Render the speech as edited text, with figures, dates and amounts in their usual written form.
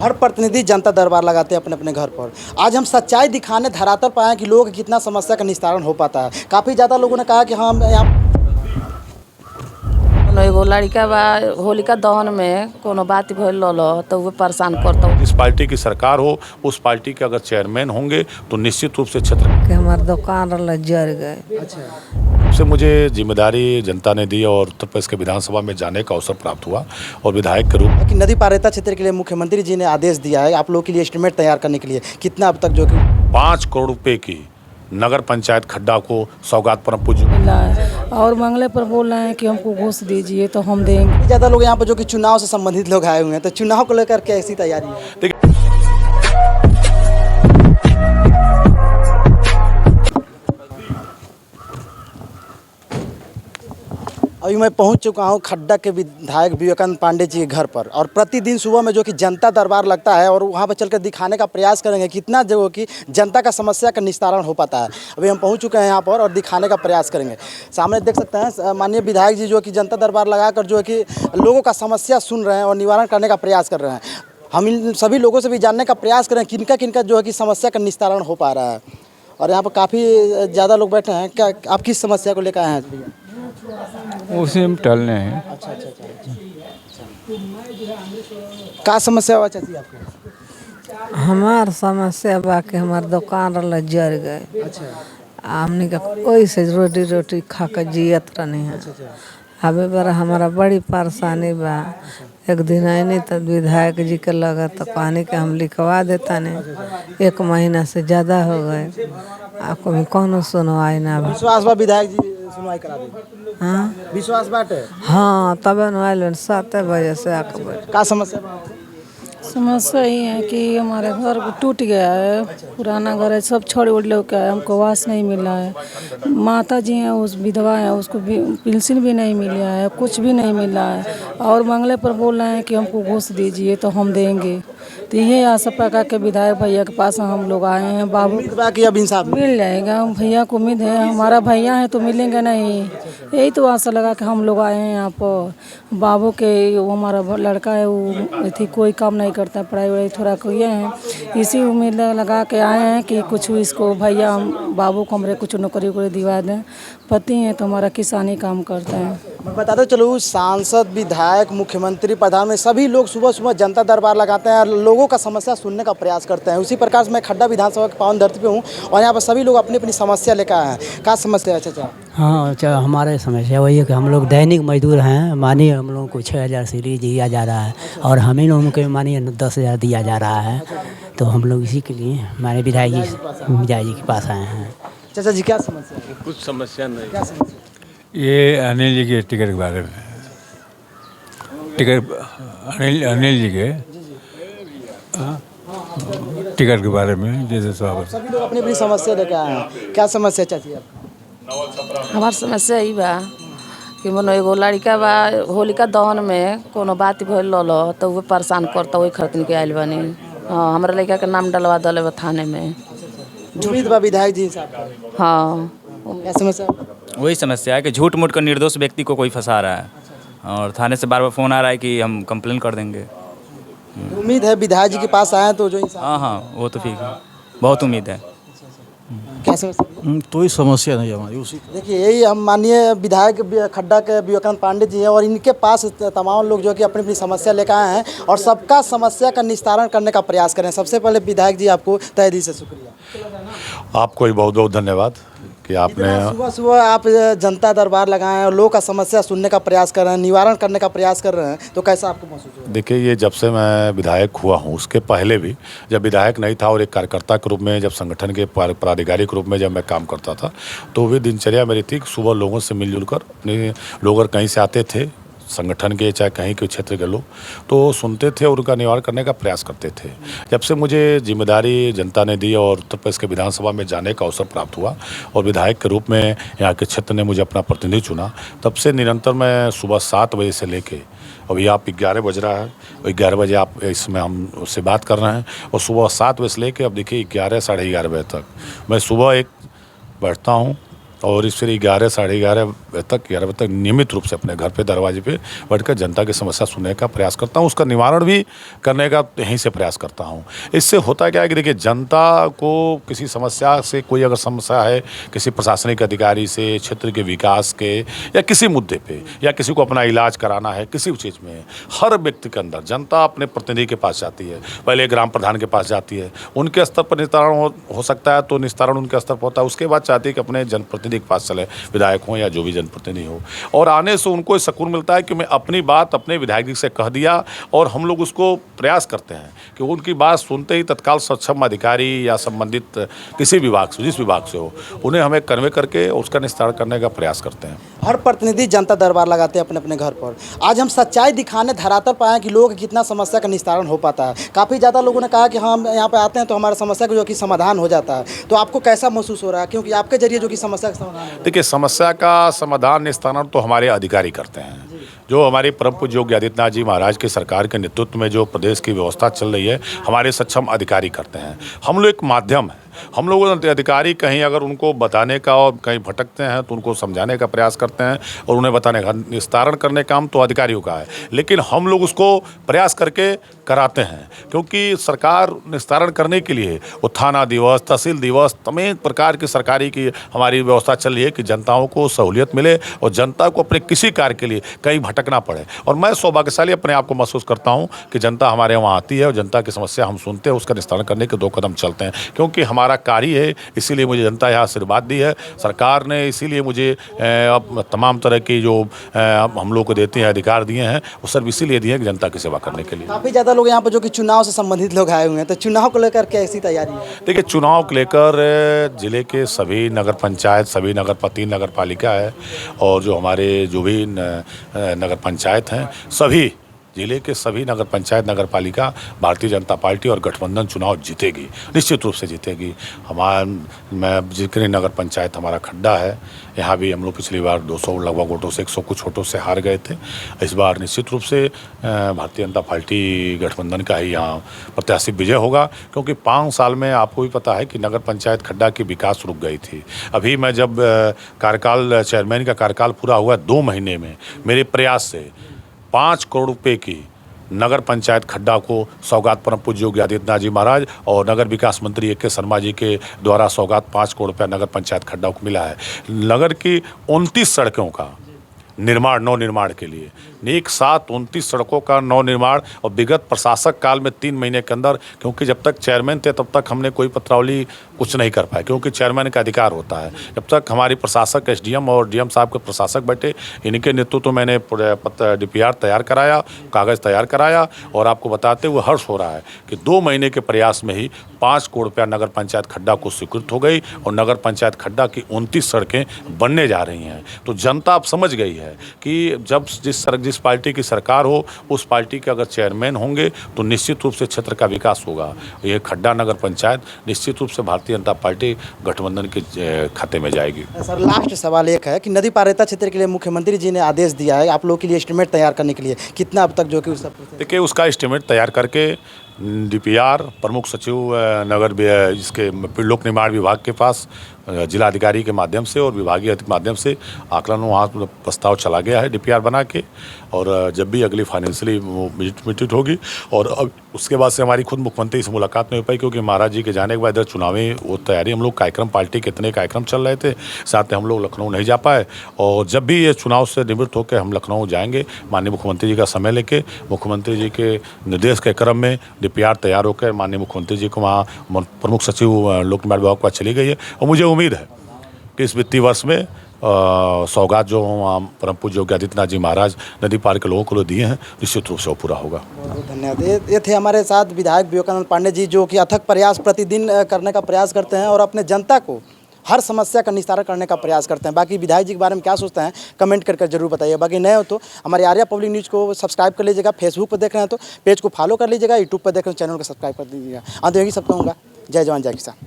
हर प्रतिनिधि जनता दरबार लगाते हैं अपने अपने घर पर। आज हम सच्चाई दिखाने धरातल पर आए कि लोगों की कितना समस्या का निस्तारण हो पाता है। काफ़ी ज़्यादा लोगों ने कहा कि हम यहाँ एगो लड़का बा होलिका दहन में कोनो बात भइल रहल तो वो परेशान करता। जिस पार्टी की सरकार हो उस पार्टी के अगर चेयरमैन होंगे तो निश्चित रूप से क्षेत्र कि हमारे दुकान रहा जर गए। से मुझे जिम्मेदारी जनता ने दी और उत्तर प्रदेश के विधानसभा में जाने का अवसर प्राप्त हुआ और विधायक के रूप में कि नदी पारेता क्षेत्र के लिए मुख्यमंत्री जी ने आदेश दिया है आप लोगों के लिए एस्टीमेट तैयार करने के लिए कितना अब तक जो कि 5 करोड़ रुपए की नगर पंचायत खड्डा को सौगात परम पूज्य मिला है और मंगले पर बोल रहे हैं कि हमको घूस दीजिए तो हम देंगे। ज़्यादा लोग यहाँ पर जो कि चुनाव से संबंधित लोग आए हुए हैं, तो चुनाव को लेकर कैसी तैयारी है? देखिए अभी मैं पहुंच चुका हूं खड्डा के विधायक विवेकानंद पांडे जी के घर पर और प्रतिदिन सुबह में जो कि जनता दरबार लगता है और वहां पर चलकर दिखाने का प्रयास करेंगे कितना जो कि जनता का समस्या का निस्तारण हो पाता है। अभी हम पहुंच चुके हैं यहां पर और दिखाने का प्रयास करेंगे। सामने देख सकते हैं माननीय विधायक जी जो कि जनता दरबार लगाकर जो कि लोगों का समस्या सुन रहे हैं और निवारण करने का प्रयास कर रहे हैं। हम इन सभी लोगों से भी जानने का प्रयास करें किनका किनका जो है कि समस्या का निस्तारण हो पा रहा है। और यहाँ पर काफ़ी ज़्यादा लोग बैठे हैं। क्या आप किस समस्या को लेकर आए हैं भैया? उसी में टलने हैं। अच्छा। का समस्या हुआ चाची आपको? हमार समस्या बा कि हमार दुकान रहा जर गए। अच्छा। हमने का कोई से रोटी खा कर जियत रहनी है। अबे बड़ा हमारा बड़ी परेशानी बा। एक दिन आए नहीं तो विधायक जी के लगा तो पानी के हम लिखवा देता नहीं। 1 महीना से ज़्यादा हो गए आपको कौन सुनवाई ना बा। विश्वास बा विधायक जी सुनवाई करा देंगे? हाँ विश्वास बाटे। हाँ तब आए 7 बजे से आके बैठ। का समस्या बा? समस्या ये है कि हमारे घर टूट गया है, पुराना घर है, सब छोड़ उड़ लोग का है, हमको वास नहीं मिला है। माता जी हैं उस विधवा है उसको भी पेंशन भी नहीं मिला है, कुछ भी नहीं मिला है और मंगले पर बोल रहे हैं कि हमको घूस दीजिए तो हम देंगे। तो ये आशा प्रकार के विधायक भैया के पास हम लोग आए हैं। बाबू उम्मीद बा कि अब इंसाफ मिल जाएगा, भैया को उम्मीद है, हमारा भैया है तो मिलेंगे नहीं। यही तो आशा लगा कि हम लोग आए हैं यहाँ पर। बाबू के वो हमारा लड़का है वो थी कोई काम नहीं करता है, पढ़ाई वढ़ाई थोड़ा किए हैं, इसी उम्मीद लगा के आए हैं कि कुछ इसको भैया बाबू को हमारे कुछ नौकरी वोकरी दिवा दें। पति हैं तो हमारा किसानी काम करते हैं। मैं बताते चलूँ सांसद विधायक मुख्यमंत्री प्रधान में सभी लोग सुबह सुबह जनता दरबार लगाते हैं और लोगों का समस्या सुनने का प्रयास करते हैं। उसी प्रकार से मैं खड्डा विधानसभा के पावन धरती पे हूँ और यहाँ पर सभी लोग अपनी अपनी समस्या लेकर आए हैं। क्या समस्या है चाचा? हाँ हमारे समस्या वही है कि हम लोग दैनिक मजदूर हैं। मानिए हम लोगों को 6,000 सैलरी दिया जा रहा है और हमें लोगों को मानिए 10,000 दिया जा रहा है। तो हम लोग इसी के लिए हमारे विधायक जी के पास आए हैं। चाचा जी क्या समस्या है? कुछ समस्या नहीं। क्या समस्या? ये अनिल जी के टिकट के बारे में टिकट अनिल जी के टिकट के बारे में जैसे सभी लोग अपनी अपनी समस्या लेकर आए हैं। क्या समस्या चाची आपको? हमार समस्या यही बा कि मनो एगो लड़का बा होलिका दहन में कोनो बात भइल रहल तो वो परेशान करता वही खरीद के आयल बनी। हाँ हमारे लड़का के नाम डलवा दले बा थाने में। उम्मीद बा विधायक जी साहब। हाँ क्या समस्या? वही समस्या है कि झूठ मूठ कर निर्दोष व्यक्ति को कोई फंसा रहा है और थाने से बार बार फ़ोन आ रहा है कि हम कंप्लेन कर देंगे। उम्मीद है विधायक जी के पास आए तो जो इंसान। हाँ वो तो ठीक है, बहुत उम्मीद है। क्या समस्या? कोई समस्या नहीं हमारी उसी। देखिए यही हम माननीय विधायक खड्डा के विवेकानंद पांडे जी हैं और इनके पास तमाम लोग जो कि अपनी अपनी समस्या लेकर आए हैं और सबका समस्या का निस्तारण करने का प्रयास करें। सबसे पहले विधायक जी आपको तहे दिल से शुक्रिया। आपको भी बहुत बहुत धन्यवाद कि आपने सुबह सुबह आप जनता दरबार लगाएं और लोगों का समस्या सुनने का प्रयास कर रहे हैं, निवारण करने का प्रयास कर रहे हैं, तो कैसा आपको महसूस हुआ? देखिए ये जब से मैं विधायक हुआ हूँ उसके पहले भी जब विधायक नहीं था और एक कार्यकर्ता के रूप में जब संगठन के पदाधिकारी के रूप में जब मैं काम करता था तो भी दिनचर्या मेरी थी कि सुबह लोगों से मिलजुल कर अपने लोग कहीं से आते थे संगठन के चाहे कहीं के क्षेत्र के लोग तो सुनते थे और उनका निवारण करने का प्रयास करते थे। जब से मुझे जिम्मेदारी जनता ने दी और उत्तर प्रदेश के विधानसभा में जाने का अवसर प्राप्त हुआ और विधायक के रूप में यहाँ के क्षेत्र ने मुझे अपना प्रतिनिधि चुना, तब से निरंतर मैं सुबह 7 बजे से लेके अभी आप 11 बज रहा है, 11 बजे आप इसमें हम उससे बात कर रहे हैं और सुबह 7 बजे से लेके अब देखिए 11 साढ़े 11 बजे तक मैं सुबह एक बैठता हूँ और इस फिर 11 साढ़े 11 बजे तक नियमित रूप से अपने घर पे दरवाजे पे बैठकर जनता की समस्या सुनने का प्रयास करता हूँ, उसका निवारण भी करने का यहीं से प्रयास करता हूँ। इससे होता क्या है कि देखिए, जनता को किसी समस्या से कोई अगर समस्या है, किसी प्रशासनिक अधिकारी से, क्षेत्र के विकास के या किसी मुद्दे पे, या किसी को अपना इलाज कराना है, किसी भी चीज़ में, हर व्यक्ति के अंदर जनता अपने प्रतिनिधि के पास जाती है। पहले ग्राम प्रधान के पास जाती है, उनके स्तर पर निस्तारण हो सकता है तो निस्तारण उनके स्तर पर होता है। उसके बाद चाहती है कि अपने जनप्रतिनिधि के पास चले, विधायक हो या जो भी जनप्रतिनिधि हो, और आने से उनको सुकून मिलता है कि मैं अपनी बात अपने विधायक जी से कह दिया, और हम लोग उसको प्रयास करते हैं कि उनकी बात सुनते ही तत्काल सक्षम अधिकारी या संबंधित किसी विभाग से, जिस विभाग से हो, उन्हें हमें कन्वे करके उसका निस्तारण करने का प्रयास करते हैं। हर प्रतिनिधि जनता दरबार लगाते हैं अपने अपने घर पर। आज हम सच्चाई दिखाने धरातल पर आए कि लोगों की कितना समस्या का निस्तारण हो पाता है। काफ़ी ज़्यादा लोगों ने कहा कि हम यहाँ पे आते हैं तो हमारा समस्या का जो कि समाधान हो जाता है। तो आपको कैसा महसूस हो रहा है, क्योंकि आपके जरिए जो कि समस्या का समाधान है? देखिए, समस्या का समाधान निस्तारण तो हमारे अधिकारी करते हैं। जो हमारे परम पूज्य योगी आदित्यनाथ जी महाराज की सरकार के नेतृत्व में जो प्रदेश की व्यवस्था चल रही है, हमारे सक्षम अधिकारी करते हैं। हम लोग एक माध्यम है। हम लोग अधिकारी कहीं अगर उनको बताने का और कहीं भटकते हैं तो उनको समझाने का प्रयास करते हैं, और उन्हें बताने का, निस्तारण करने का काम तो अधिकारियों का है, लेकिन हम लोग उसको प्रयास करके कराते हैं। क्योंकि सरकार निस्तारण करने के लिए वो थाना दिवस, तहसील दिवस, तमाम प्रकार की सरकारी की हमारी व्यवस्था चल रही है कि जनताओं को सहूलियत मिले और जनता को अपने किसी कार्य के लिए कहीं भटकना पड़े। और मैं सौभाग्यशाली अपने आप को महसूस करता हूँ कि जनता हमारे वहाँ आती है और जनता की समस्या हम सुनते हैं, उसका निस्तारण करने के 2 कदम चलते हैं। क्योंकि हमारा कार्य है, इसीलिए मुझे जनता यहाँ आशीर्वाद दी है। सरकार ने इसीलिए मुझे तमाम तरह की जो हम लोग को देते हैं अधिकार दिए हैं, वो सिर्फ इसीलिए दिए हैं कि जनता की सेवा करने के लिए। काफ़ी ज़्यादा लोग यहाँ पर जो कि चुनाव से संबंधित लोग आए हुए हैं, तो चुनाव को लेकर कैसी तैयारी है? देखिए, चुनाव को लेकर जिले के सभी नगर पंचायत, सभी नगर पालिका है, और जो हमारे जो भी नगर पंचायत हैं, सभी जिले के सभी नगर पंचायत, नगर पालिका भारतीय जनता पार्टी और गठबंधन चुनाव जीतेगी, निश्चित रूप से जीतेगी। मैं जिक्र नगर पंचायत हमारा खड्डा है, यहाँ भी हम लोग पिछली बार 200 लगभग वोटों से 100 कुछ वोटों से हार गए थे। इस बार निश्चित रूप से भारतीय जनता पार्टी गठबंधन का ही यहाँ प्रत्याशी विजय होगा। क्योंकि 5 साल में आपको भी पता है कि नगर पंचायत खड्डा की विकास रुक गई थी। अभी मैं जब कार्यकाल, चेयरमैन का कार्यकाल पूरा हुआ 2 महीने में, मेरे प्रयास से 5 करोड़ रुपए की नगर पंचायत खड्डा को सौगात परम पूज्य योगी आदित्यनाथ जी महाराज और नगर विकास मंत्री A.K. शर्मा जी के द्वारा सौगात 5 करोड़ रुपया नगर पंचायत खड्डा को मिला है। नगर की 29 सड़कों का निर्माण, नव निर्माण के लिए एक साथ 29 सड़कों का नव निर्माण, और विगत प्रशासक काल में 3 महीने के अंदर, क्योंकि जब तक चेयरमैन थे तब तक हमने कोई पत्रावली कुछ नहीं कर पाए, क्योंकि चेयरमैन का अधिकार होता है। जब तक हमारी प्रशासक SDM और DM साहब के प्रशासक बैठे, इनके नेतृत्व में मैंने DPR तैयार कराया, कागज़ तैयार कराया, और आपको बताते हुए हर्ष हो रहा है कि 2 महीने के प्रयास में ही 5 करोड़ रुपया नगर पंचायत खड्डा को स्वीकृत हो गई, और नगर पंचायत खड्डा की 29 सड़कें बनने जा रही हैं। तो जनता अब समझ गई है कि जब जिस पार्टी की सरकार हो, उस पार्टी के अगर चेयरमैन होंगे तो निश्चित रूप से क्षेत्र का विकास होगा। ये खड्डा नगर पंचायत निश्चित रूप से भारतीय जनता पार्टी गठबंधन के खाते में जाएगी। सर, लास्ट सवाल एक है कि नदी पारेता क्षेत्र के लिए मुख्यमंत्री जी ने आदेश दिया है आप लोगों के लिए एस्टीमेट तैयार करने के लिए, कितना अब तक जो कि देखिए, उसका एस्टीमेट तैयार करके DPR प्रमुख सचिव नगर इसके लोक निर्माण विभाग के पास जिलाधिकारी के माध्यम से और विभागीय माध्यम से आकलन वहाँ प्रस्ताव चला गया है DPR बना के, और जब भी अगली फाइनेंशियली मीटिंग होगी, और अब उसके बाद से हमारी खुद मुख्यमंत्री से मुलाकात नहीं हो पाई, क्योंकि महाराज जी के जाने के बाद इधर चुनावी वो तैयारी, हम लोग कार्यक्रम, पार्टी के इतने कार्यक्रम चल रहे थे, साथ में हम लोग लखनऊ नहीं जा पाए। और जब भी ये चुनाव से निवृत्त होकर हम लखनऊ जाएंगे, माननीय मुख्यमंत्री जी का समय लेके, मुख्यमंत्री जी के निर्देश के क्रम में DPR तैयार होकर माननीय मुख्यमंत्री जी को वहाँ प्रमुख सचिव लोक निर्माण विभाग के पास चली गई है, और मुझे उम्मीद है कि इस वित्तीय वर्ष में सौगात जो परम पूज्य योगी आदित्यनाथ जी महाराज नदी पार के लोगों को दिए हैं, निश्चित रूप से वो पूरा होगा। बहुत बहुत धन्यवाद। ये थे हमारे साथ विधायक विवेकानंद पांडे जी, जो कि अथक प्रयास प्रतिदिन करने का प्रयास करते हैं और अपने जनता को हर समस्या का निस्तारण करने का प्रयास करते हैं। बाकी विधायक जी के बारे में क्या सोचते हैं कमेंट करके जरूर बताइए। बाकी नए हो तो हमारे आर्या पब्लिक न्यूज़ को सब्सक्राइब कर लीजिएगा, फेसबुक पर देख रहे हैं तो पेज को फॉलो कर लीजिएगा, यूट्यूब पर देख रहे हैं चैनल को सब्सक्राइब कर दीजिएगा। अंत यही सब कहूँगा, जय जवान जय किसान।